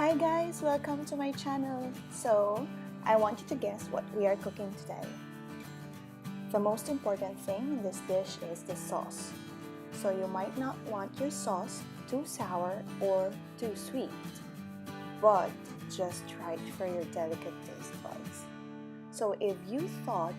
Hi guys, welcome to my channel. So, I want you to guess what we are cooking today. The most important thing in this dish is the sauce. So you might not want your sauce too sour or too sweet, but just right for your delicate taste buds. So if you thought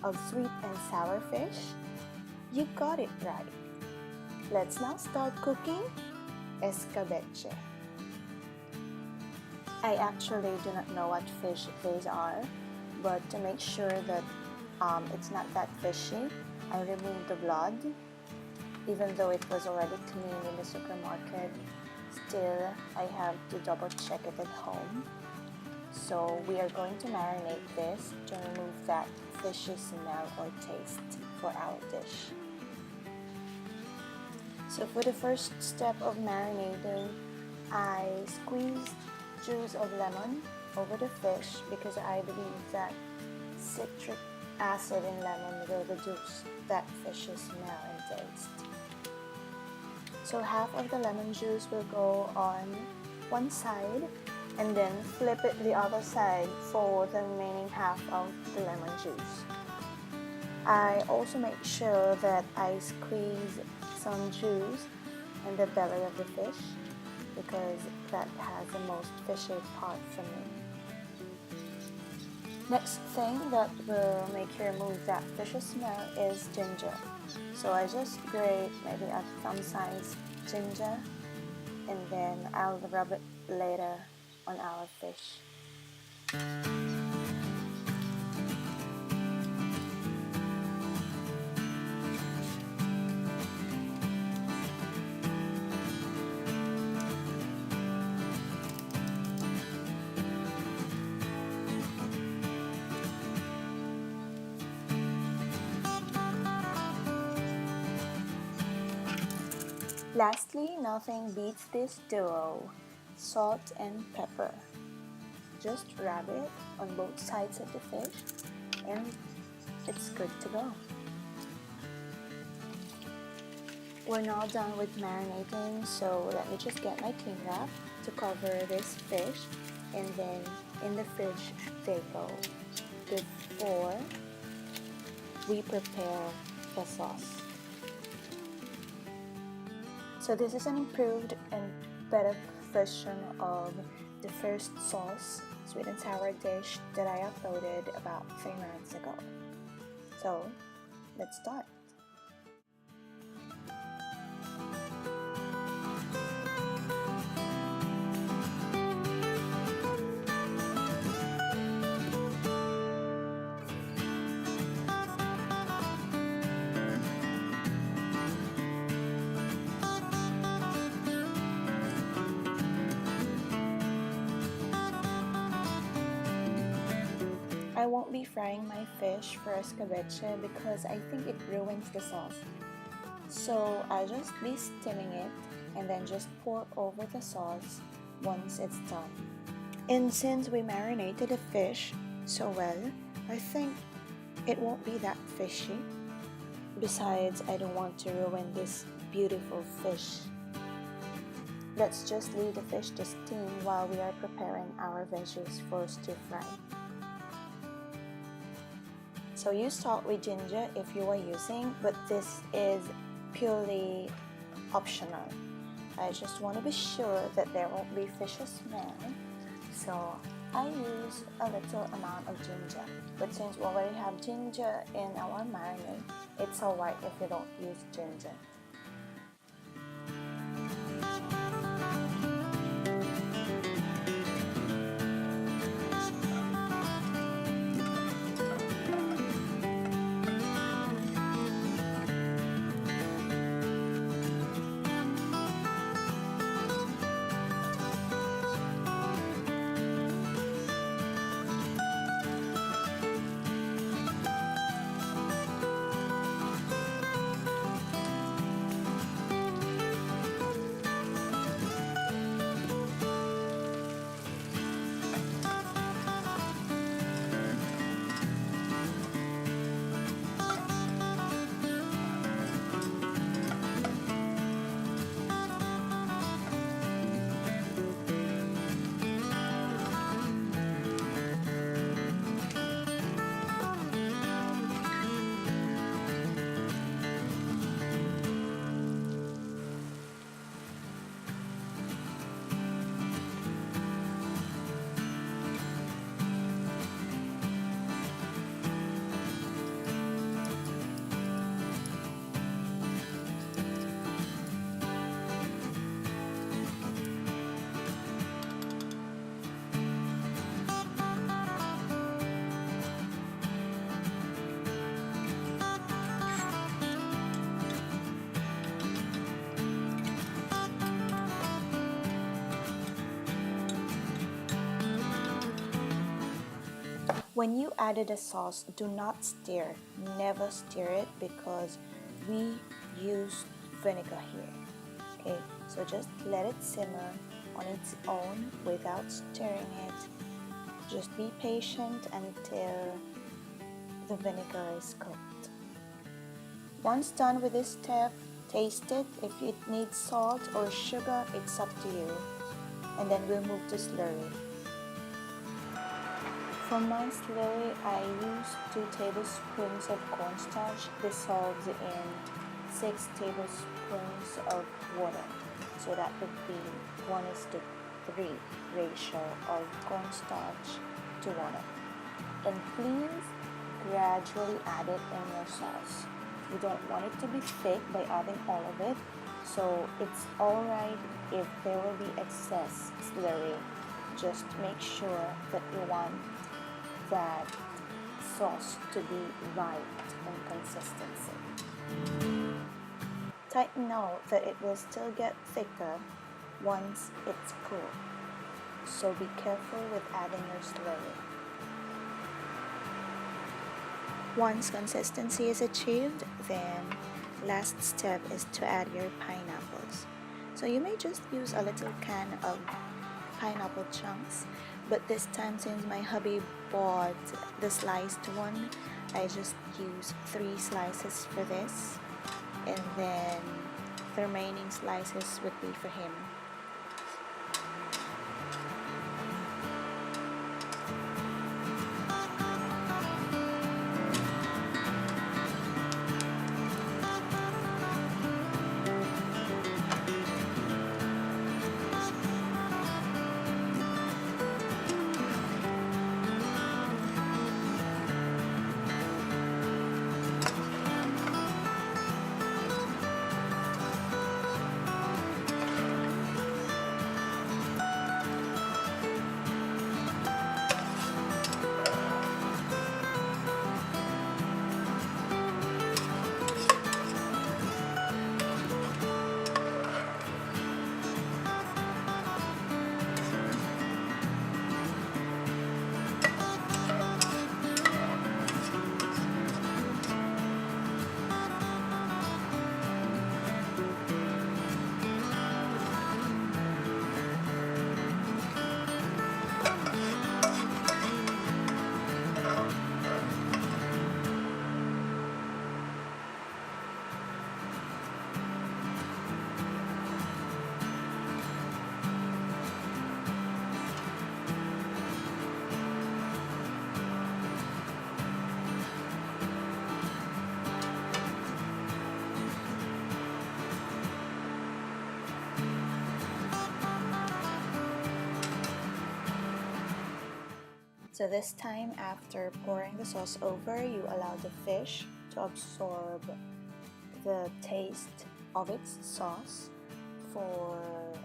of sweet and sour fish, you got it right. Let's now start cooking escabeche. I actually do not know what fish these are, but to make sure that it's not that fishy, I removed the blood. Even though it was already clean in the supermarket, still I have to double check it at home. So we are going to marinate this to remove that fishy smell or taste for our dish. So for the first step of marinating, I squeezed juice of lemon over the fish because I believe that citric acid in lemon will reduce that fishy smell and taste. So half of the lemon juice will go on one side and then flip it the other side for the remaining half of the lemon juice. I also make sure that I squeeze some juice in the belly of the fish because that has the most fishy part for me. Next thing that will make you remove that fishy smell is ginger. So I just grate maybe a thumb-sized ginger and then I'll rub it later on our fish. Lastly, nothing beats this duo, salt and pepper. Just rub it on both sides of the fish and it's good to go. We're now done with marinating, so let me just get my cling wrap to cover this fish and then in the fridge they go before we prepare the sauce. So this is an improved and better version of the first sauce, sweet and sour dish that I uploaded about 3 months ago. So let's start. I won't be frying my fish for escabeche because I think it ruins the sauce. So I'll just be steaming it and then just pour over the sauce once it's done. And since we marinated the fish so well, I think it won't be that fishy. Besides, I don't want to ruin this beautiful fish. Let's just leave the fish to steam while we are preparing our veggies for stir fry. So use salt with ginger if you are using, but this is purely optional. I just want to be sure that there won't be fishy smell, so I use a little amount of ginger. But since we already have ginger in our marinade, it's alright if you don't use ginger. When you added a sauce, do not stir. Never stir it because we use vinegar here. Okay, so just let it simmer on its own without stirring it. Just be patient until the vinegar is cooked. Once done with this step, taste it. If it needs salt or sugar, it's up to you. And then we'll move to slurry. For my slurry, I use 2 tablespoons of cornstarch dissolved in 6 tablespoons of water. So that would be 1:3 ratio of cornstarch to water. And please gradually add it in your sauce. You don't want it to be thick by adding all of it, so it's alright if there will be excess slurry. Just make sure that you want that sauce to be right in consistency. Take note that it will still get thicker once it's cool, so be careful with adding your slurry. Once consistency is achieved, then last step is to add your pineapples. So you may just use a little can of pineapple chunks, but this time, since my hubby bought the sliced one, I just use 3 slices for this, and then the remaining slices would be for him. So this time, after pouring the sauce over, you allow the fish to absorb the taste of its sauce for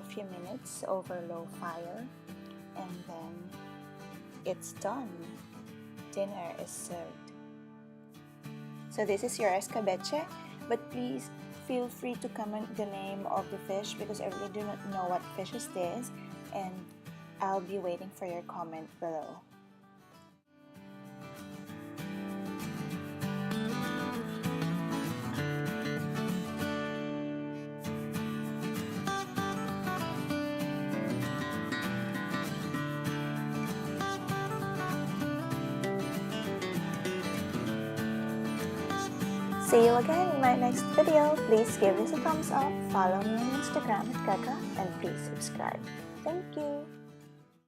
a few minutes over low fire, and then it's done. Dinner is served. So this is your escabeche, but please feel free to comment the name of the fish because I really do not know what fish is this, and I'll be waiting for your comment below. See you again in my next video. Please give this a thumbs up, follow me on Instagram at Kaka, and please subscribe. Thank you.